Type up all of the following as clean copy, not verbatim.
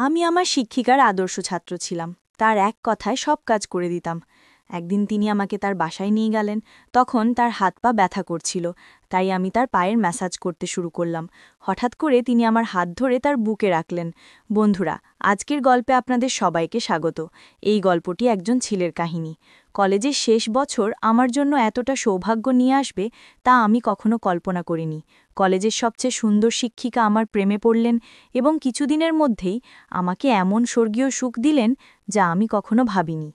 আমি আমার শিক্ষিকার আদর্শ ছাত্র ছিলাম। তার এক কথায় সব কাজ করে দিতাম। একদিন তিনি আমাকে তার বাসায় নিয়ে গেলেন। তখন তার হাত পা ব্যথা করছিল, তাই আমি তার পায়ের ম্যাসাজ করতে শুরু করলাম। হঠাৎ করে তিনি আমার হাত ধরে তার বুকে রাখলেন। বন্ধুরা, আজকের গল্পে আপনাদের সবাইকে স্বাগত। এই গল্পটি একজন ছেলের কাহিনী। কলেজের শেষ বছর আমার জন্য এতটা সৌভাগ্য নিয়ে আসবে তা আমি কখনো কল্পনা করিনি। কলেজের সবচেয়ে সুন্দর শিক্ষিকা আমার প্রেমে পড়লেন এবং কিছুদিনের মধ্যেই আমাকে এমন স্বর্গীয় সুখ দিলেন যা আমি কখনো ভাবিনি।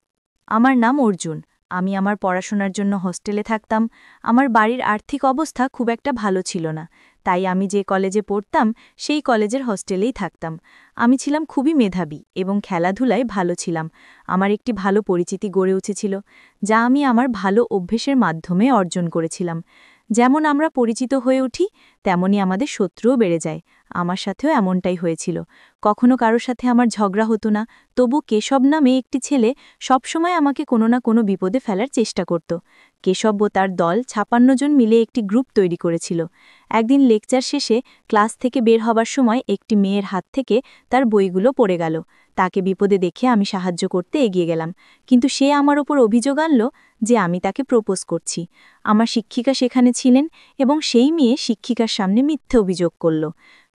আমার নাম অর্জুন। আমি আমার পড়াশোনার জন্য হোস্টেলে থাকতাম। আমার বাড়ির আর্থিক অবস্থা খুব একটা ভালো ছিল না, তাই আমি যে কলেজে পড়তাম সেই কলেজের হোস্টেলেই থাকতাম। আমি ছিলাম খুবই মেধাবী এবং খেলাধুলায় ভালো ছিলাম। আমার একটি ভালো পরিচিতি গড়ে উঠেছিল, যা আমি আমার ভালো অভ্যেসের মাধ্যমে অর্জন করেছিলাম। যেমন আমরা পরিচিত হয়ে উঠি, তেমনি আমাদের শত্রুও বেড়ে যায়। আমার সাথেও এমনটাই হয়েছিল। কখনো কারোর সাথে আমার ঝগড়া হতো না, তবু কেশব নামে একটি ছেলে সবসময় আমাকে কোনো না কোনো বিপদে ফেলার চেষ্টা করত। কেশব ও তার দল ৫৬ জন মিলে একটি গ্রুপ তৈরি করেছিল। একদিন লেকচার শেষে ক্লাস থেকে বের হবার সময় একটি মেয়ের হাত থেকে তার বইগুলো পড়ে গেল। তাকে বিপদে দেখে আমি সাহায্য করতে এগিয়ে গেলাম, কিন্তু সে আমার ওপর অভিযোগ আনল যে আমি তাকে প্রপোজ করছি। আমার শিক্ষিকা সেখানে ছিলেন এবং সেই মেয়ে শিক্ষিকার সামনে মিথ্যে অভিযোগ করল।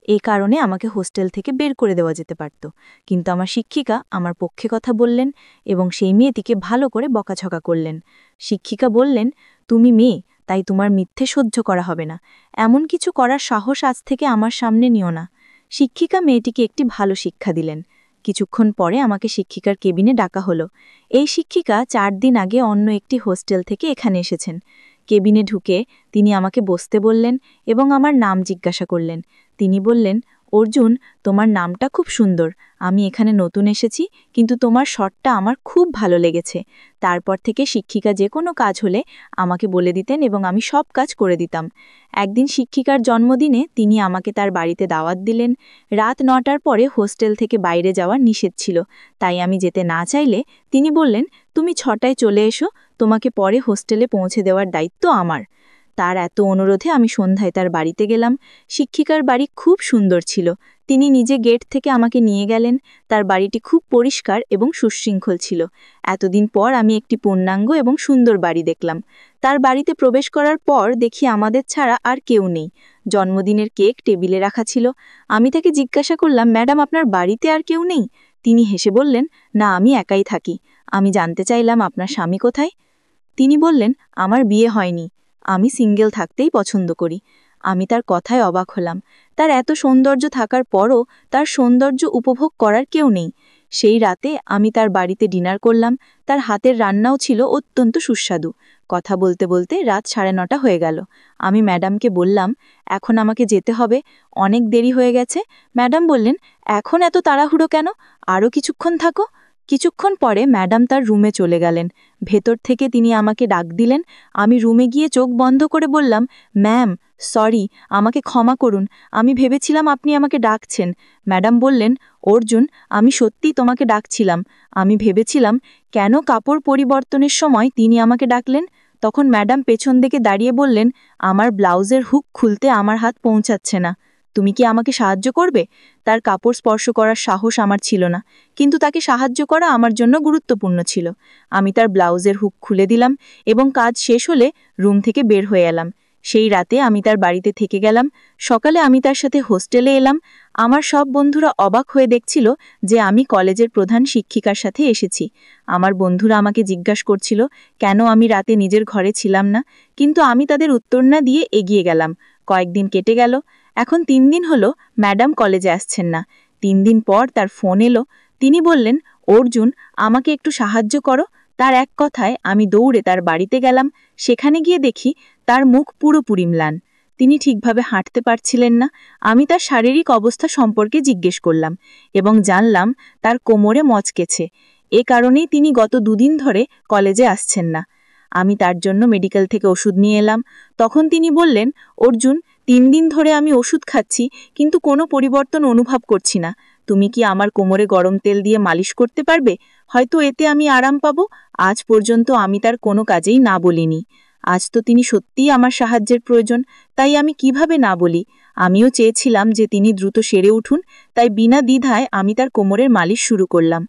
এই কারণে আমাকে হোস্টেল থেকে বের করে দেওয়া যেতে পারত, কিন্তু আমার শিক্ষিকা আমার পক্ষে কথা বললেন এবং সেই মেয়েটিকে ভালো করে বকাঝকা করলেন। শিক্ষিকা বললেন, তুমি মেয়ে, তাই তোমার মিথ্যে সহ্য করা হবে না। এমন কিছু করার সাহস আজ থেকে আমার সামনে নিও না। শিক্ষিকা মেয়েটিকে একটি ভালো শিক্ষা দিলেন। কিছুক্ষণ পরে আমাকে শিক্ষিকার কেবিনে ডাকা হলো। এই শিক্ষিকা ৪ দিন আগে অন্য একটি হোস্টেল থেকে এখানে এসেছেন। কেবিনে ঢুকে তিনি আমাকে বসতে বললেন এবং আমার নাম জিজ্ঞাসা করলেন। তিনি বললেন, অর্জুন, তোমার নামটা খুব সুন্দর। আমি এখানে নতুন এসেছি, কিন্তু তোমার শটটা আমার খুব ভালো লেগেছে। তারপর থেকে শিক্ষিকা যে কোনো কাজ হলে আমাকে বলে দিতেন এবং আমি সব কাজ করে দিতাম। একদিন শিক্ষিকার জন্মদিনে তিনি আমাকে তার বাড়িতে দাওয়াত দিলেন। রাত ৯টার পরে হোস্টেল থেকে বাইরে যাওয়ার নিষেধ ছিল, তাই আমি যেতে না চাইলে তিনি বললেন, তুমি ৬টায় চলে এসো, তোমাকে পরে হোস্টেলে পৌঁছে দেওয়ার দায়িত্ব আমার। তার এত অনুরোধে আমি সন্ধ্যায় তার বাড়িতে গেলাম। শিক্ষিকার বাড়ি খুব সুন্দর ছিল। তিনি নিজে গেট থেকে আমাকে নিয়ে গেলেন। তার বাড়িটি খুব পরিষ্কার এবং সুশৃঙ্খল ছিল। এতদিন পর আমি একটি পূর্ণাঙ্গ এবং সুন্দর বাড়ি দেখলাম। তার বাড়িতে প্রবেশ করার পর দেখি আমাদের ছাড়া আর কেউ নেই। জন্মদিনের কেক টেবিলে রাখা ছিল। আমি তাকে জিজ্ঞাসা করলাম, ম্যাডাম, আপনার বাড়িতে আর কেউ নেই? তিনি হেসে বললেন, না, আমি একাই থাকি। আমি জানতে চাইলাম, আপনার স্বামী কোথায়? তিনি বললেন, আমার বিয়ে হয়নি, আমি সিঙ্গেল থাকতেই পছন্দ করি। আমি তার কথায় অবাক হলাম। তার এত সৌন্দর্য থাকার পরও তার সৌন্দর্য উপভোগ করার কেউ নেই। সেই রাতে আমি তার বাড়িতে ডিনার করলাম। তার হাতের রান্নাও ছিল অত্যন্ত সুস্বাদু। কথা বলতে বলতে রাত ৯:৩০ হয়ে গেল। আমি ম্যাডামকে বললাম, এখন আমাকে যেতে হবে, অনেক দেরি হয়ে গেছে। ম্যাডাম বললেন, এখন এত তাড়াহুড়ো কেন? আরও কিছুক্ষণ থাকো। কিছুক্ষণ পরে ম্যাডাম তার রুমে চলে গেলেন। ভেতর থেকে তিনি আমাকে ডাক দিলেন। আমি রুমে গিয়ে চোখ বন্ধ করে বললাম, ম্যাম, সরি, আমাকে ক্ষমা করুন, আমি ভেবেছিলাম আপনি আমাকে ডাকছেন। ম্যাডাম বললেন, অর্জুন, আমি সত্যিই তোমাকে ডাকছিলাম। আমি ভেবেছিলাম কেন কাপড় পরিবর্তনের সময় তিনি আমাকে ডাকলেন। তখন ম্যাডাম পেছন দিকে দাঁড়িয়ে বললেন, আমার ব্লাউজের হুক খুলতে আমার হাত পৌঁছাচ্ছে না, তুমি কি আমাকে সাহায্য করবে? তার কাপড় স্পর্শ করার সাহস আমার ছিল না, কিন্তু তাকে সাহায্য করা আমার জন্য গুরুত্বপূর্ণ ছিল। আমি তার ব্লাউজের হুক খুলে দিলাম এবং কাজ শেষ হলে রুম থেকে বের হয়ে এলাম। সেই রাতে আমি তার বাড়িতে থেকে গেলাম। সকালে আমি তার সাথে হোস্টেলে এলাম। আমার সব বন্ধুরা অবাক হয়ে দেখছিল যে আমি কলেজের প্রধান শিক্ষিকার সাথে এসেছি। আমার বন্ধুরা আমাকে জিজ্ঞাসা করছিল কেন আমি রাতে নিজের ঘরে ছিলাম না, কিন্তু আমি তাদের উত্তর না দিয়ে এগিয়ে গেলাম। কয়েকদিন কেটে গেল। এখন ৩ দিন হলো ম্যাডাম কলেজে আসছেন না। ৩ দিন পর তার ফোন এলো। তিনি বললেন, অর্জুন, আমাকে একটু সাহায্য করো। তার এক কথায় আমি দৌড়ে তার বাড়িতে গেলাম। সেখানে গিয়ে দেখি তার মুখ পুরোপুরি ম্লান। তিনি ঠিকভাবে হাঁটতে পারছিলেন না। আমি তার শারীরিক অবস্থা সম্পর্কে জিজ্ঞেস করলাম এবং জানলাম তার কোমরে মচকেছে। এ কারণেই তিনি গত ২ দিন ধরে কলেজে আসছেন না। আমি তার জন্য মেডিকেল থেকে ওষুধ নিয়ে এলাম। তখন তিনি বললেন, অর্জুন, ৩ দিন ধরে আমি ওষুধ খাচ্ছি, কিন্তু কোনো পরিবর্তন অনুভব করছি না। তুমি কি আমার কোমরে গরম তেল দিয়ে মালিশ করতে পারবে? হয়তো এতে আমি আরাম পাব। আজ পর্যন্ত আমি তার কোনো কাজেই না বলিনি। আজ তো তিনি সত্যিই আমার সাহায্যের প্রয়োজন, তাই আমি কিভাবে না বলি? আমিও চেয়েছিলাম যে তিনি দ্রুত সেরে উঠুন, তাই বিনা দ্বিধায় আমি তার কোমরের মালিশ শুরু করলাম।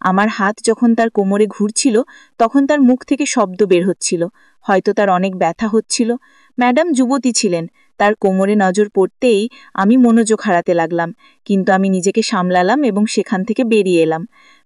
আমার হাত যখন তার কোমরে ঘুরছিল তখন তার মুখ থেকে শব্দ বের হচ্ছিল, হয়তো তার অনেক ব্যথা হচ্ছিল। ম্যাডাম যুবতী ছিলেন, তার কোমরে নজর পড়তেই আমি মনোযোগ হারাতে লাগলাম, কিন্তু আমি নিজেকে সামলালাম এবং সেখান থেকে বেরিয়ে এলাম।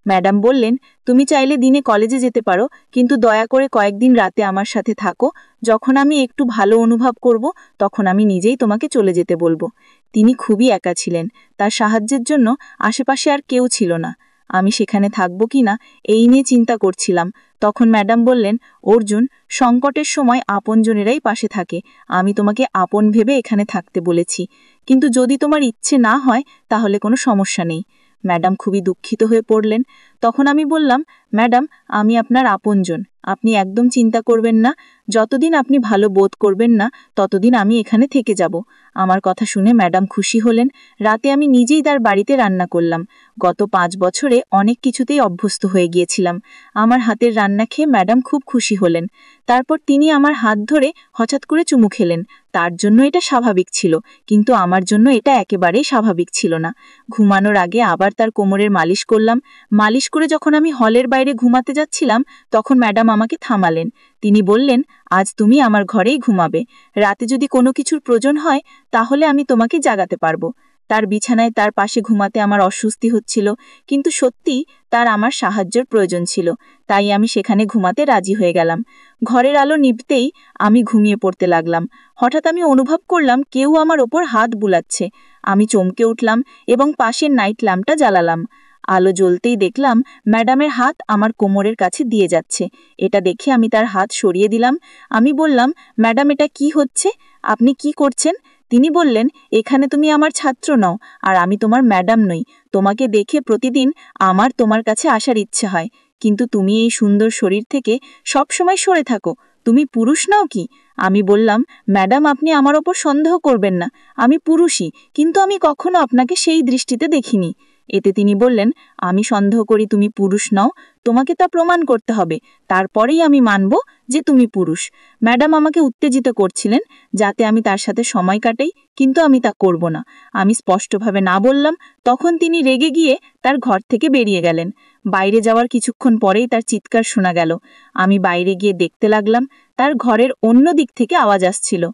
ম্যাডাম বললেন, তুমি চাইলে দিনে কলেজে যেতে পারো, কিন্তু দয়া করে কয়েকদিন রাতে আমার সাথে থাকো। যখন আমি একটু ভালো অনুভব করব তখন আমি নিজেই তোমাকে চলে যেতে বলবো। তিনি খুবই একা ছিলেন, তার সাহায্যের জন্য আশেপাশে আর কেউ ছিল না। আমি সেখানে থাকবো কিনা এই নিয়ে চিন্তা করছিলাম। তখন ম্যাডাম বললেন, অর্জুন, সংকটের সময় আপনজনেরাই পাশে থাকে। আমি তোমাকে আপন ভেবে এখানে থাকতে বলেছি, কিন্তু যদি তোমার ইচ্ছে না হয় তাহলে কোনো সমস্যা নেই। ম্যাডাম খুবই দুঃখিত হয়ে পড়লেন। তখন আমি বললাম, ম্যাডাম, আমি আপনার আপনজন, আপনি একদম চিন্তা করবেন না। যতদিন আপনি ভালো বোধ করবেন না ততদিন আমি এখানে থেকে যাব। আমার কথা শুনে ম্যাডাম খুশি হলেন। রাতে আমি নিজেই তার বাড়িতে রান্না করলাম। গত 5 বছরে অনেক কিছুতেই অভ্যস্ত হয়ে গিয়েছিলাম। আমার হাতের রান্না খেয়ে ম্যাডাম খুব খুশি হলেন। তারপর তিনি আমার হাত ধরে হঠাৎ করে চুমু খেলেন। তার জন্য এটা স্বাভাবিক ছিল, কিন্তু আমার জন্য এটা একেবারেই স্বাভাবিক ছিল না। ঘুমানোর আগে আবার তার কোমরের মালিশ করলাম। মালিশ করে যখন আমি হলের বাইরে ঘুমাতে যাচ্ছিলাম তখন ম্যাডাম আমাকে থামালেন। তিনি বললেন, আজ তুমি আমার ঘরেই ঘুমাবে। রাতে যদি কোনো কিছুর প্রয়োজন হয় তাহলে আমি তোমাকে জাগাতে পারবো। তার বিছানায় তার পাশে ঘুমাতে আমার অস্বস্তি হচ্ছিল, কিন্তু সত্যি তার আমার সাহায্যের প্রয়োজন ছিল, তাই আমি সেখানে ঘুমাতে রাজি হয়ে গেলাম। ঘরের আলো নিভতেই আমি ঘুমিয়ে পড়তে লাগলাম। হঠাৎ আমি অনুভব করলাম কেউ আমার ওপর হাত বুলাচ্ছে। আমি চমকে উঠলাম এবং পাশের নাইট ল্যাম্পটা জ্বালালাম। আলো জ্বলতেই দেখলাম ম্যাডামের হাত আমার কোমরের কাছে দিয়ে যাচ্ছে। এটা দেখে আমি তার হাত সরিয়ে দিলাম। আমি বললাম, ম্যাডাম, এটা কি হচ্ছে? আপনি কি করছেন? তিনি বললেন, এখানে তুমি আমার ছাত্র নও, আর আমি তোমার ম্যাডাম নই। তোমাকে দেখে প্রতিদিন আমার তোমার কাছে আসার ইচ্ছে হয়, কিন্তু তুমি এই সুন্দর শরীর থেকে সবসময় সরে থাকো। তুমি পুরুষ নও কি? আমি বললাম, ম্যাডাম, আপনি আমার ওপর সন্দেহ করবেন না। আমি পুরুষই, কিন্তু আমি কখনো আপনাকে সেই দৃষ্টিতে দেখিনি। এতে তিনি বললেন, আমি সন্দেহ করি তুমি পুরুষ নও, তোমাকে তা প্রমাণ করতে হবে, তারপরেই আমি মানব যে তুমি পুরুষ। ম্যাডাম আমাকে উত্তেজিত করছিলেন যাতে আমি তার সাথে সময় কাটাই, কিন্তু আমি তা করব না। আমি স্পষ্টভাবে না বললাম। তখন তিনি রেগে গিয়ে তার ঘর থেকে বেরিয়ে গেলেন। বাইরে যাওয়ার কিছুক্ষণ পরেই তার চিৎকার শোনা গেল। আমি বাইরে গিয়ে দেখতে লাগলাম। তার ঘরের অন্য দিক থেকে আওয়াজ আসছিল।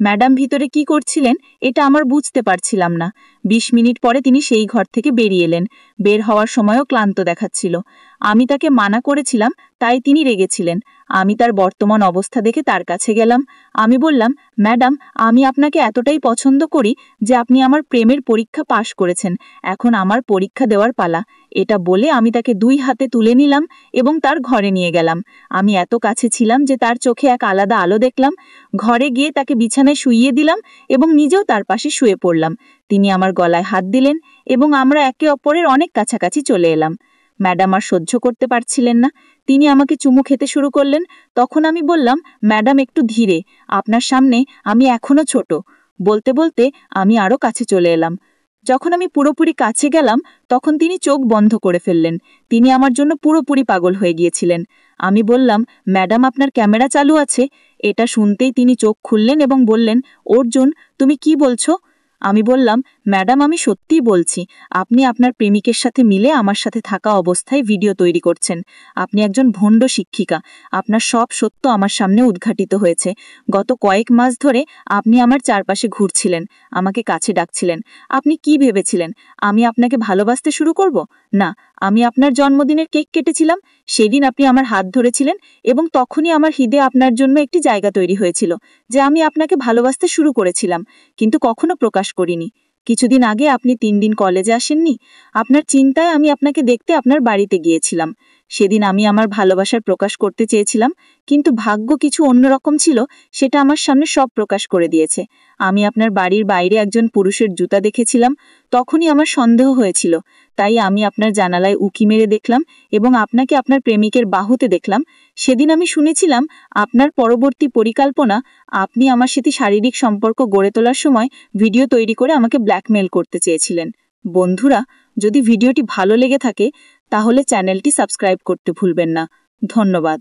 ম্যাডাম ভিতরে কি করছিলেন এটা আমার বুঝতে পারছিলাম না। 20 মিনিট পরে তিনি সেই ঘর থেকে বেরিয়ে এলেন। বের হওয়ার সময়ও ক্লান্ত দেখাচ্ছিল। আমি তাকে মানা করেছিলাম, তাই তিনি রেগেছিলেন। আমি তার বর্তমান অবস্থা দেখে তার কাছে গেলাম। আমি বললাম, ম্যাডাম, আমি আপনাকে এতটাই পছন্দ করি যে আপনি আমার প্রেমের পরীক্ষা পাশ করেছেন। এখন আমার পরীক্ষা দেওয়ার পালা। এটা বলে আমি তাকে 2 হাতে তুলে নিলাম এবং তার ঘরে নিয়ে গেলাম। আমি এত কাছে ছিলাম যে তার চোখে এক আলাদা আলো দেখলাম। ঘরে গিয়ে তাকে বিছানায় শুইয়ে দিলাম এবং নিজেও তার পাশে শুয়ে পড়লাম। তিনি আমার গলায় হাত দিলেন এবং আমরা একে অপরের অনেক কাছাকাছি চলে এলাম। ম্যাডাম আর সহ্য করতে পারছিলেন না। তিনি আমাকে চুমু খেতে শুরু করলেন। তখন আমি বললাম, ম্যাডাম, একটু ধীরে, আপনার সামনে আমি এখনো ছোট। বলতে বলতে আমি আরো কাছে চলে এলাম। যখন আমি পুরোপুরি কাছে গেলাম তখন তিনি চোখ বন্ধ করে ফেললেন। তিনি আমার জন্য পুরোপুরি পাগল হয়ে গিয়েছিলেন। আমি বললাম, ম্যাডাম, আপনার ক্যামেরা চালু আছে? এটা শুনতেই তিনি চোখ খুললেন এবং বললেন, অর্জুন, তুমি কি বলছো? আমি বললাম, ম্যাডাম, আমি সত্যিই বলছি। আপনি আপনার প্রেমিকের সাথে মিলে আমার সাথে থাকা অবস্থায় ভিডিও তৈরি করছেন। আপনি একজন ভণ্ড শিক্ষিকা। আপনার সব সত্য আমার সামনে উদ্ঘাটিত হয়েছে। গত কয়েক মাস ধরে আপনি আমার চারপাশে ঘুরছিলেন, আমাকে কাছে ডাকছিলেন। আপনি কি ভেবেছিলেন আমি আপনাকে ভালোবাসতে শুরু করব? না, আমি আপনার জন্মদিনের কেক কেটেছিলাম। সেদিন আপনি আমার হাত ধরেছিলেন এবং তখনই আমার হৃদয়ে আপনার জন্য একটি জায়গা তৈরি হয়েছিল যে আমি আপনাকে ভালোবাসতে শুরু করেছিলাম, কিন্তু কখনো প্রকাশ করিনি। কিছুদিন আগে আপনি 3 দিন কলেজে আসেননি। আপনার চিন্তায় আমি আপনাকে দেখতে আপনার বাড়িতে গিয়েছিলাম। সেদিন আমি আমার ভালোবাসার প্রকাশ করতে চেয়েছিলাম, কিন্তু ভাগ্য কিছু অন্যরকম ছিল, সেটা আমার সামনে সব প্রকাশ করে দিয়েছে। আমি আপনার বাড়ির বাইরে একজন পুরুষের জুতা দেখেছিলাম। তখনই আমার সন্দেহ হয়েছিল, তাই আমি আপনার জানালায় উঁকি মেরে দেখলাম এবং আপনাকে আপনার প্রেমিকের বাহুতে দেখলাম। সেদিন আমি শুনেছিলাম আপনার পরবর্তী পরিকল্পনা, আপনি আমার সাথে শারীরিক সম্পর্ক গড়ে তোলার সময় ভিডিও তৈরি করে আমাকে ব্ল্যাকমেইল করতে চেয়েছিলেন। বন্ধুরা, যদি ভিডিওটি ভালো লেগে থাকে তাহলে চ্যানেলটি সাবস্ক্রাইব করতে ভুলবেন না। ধন্যবাদ।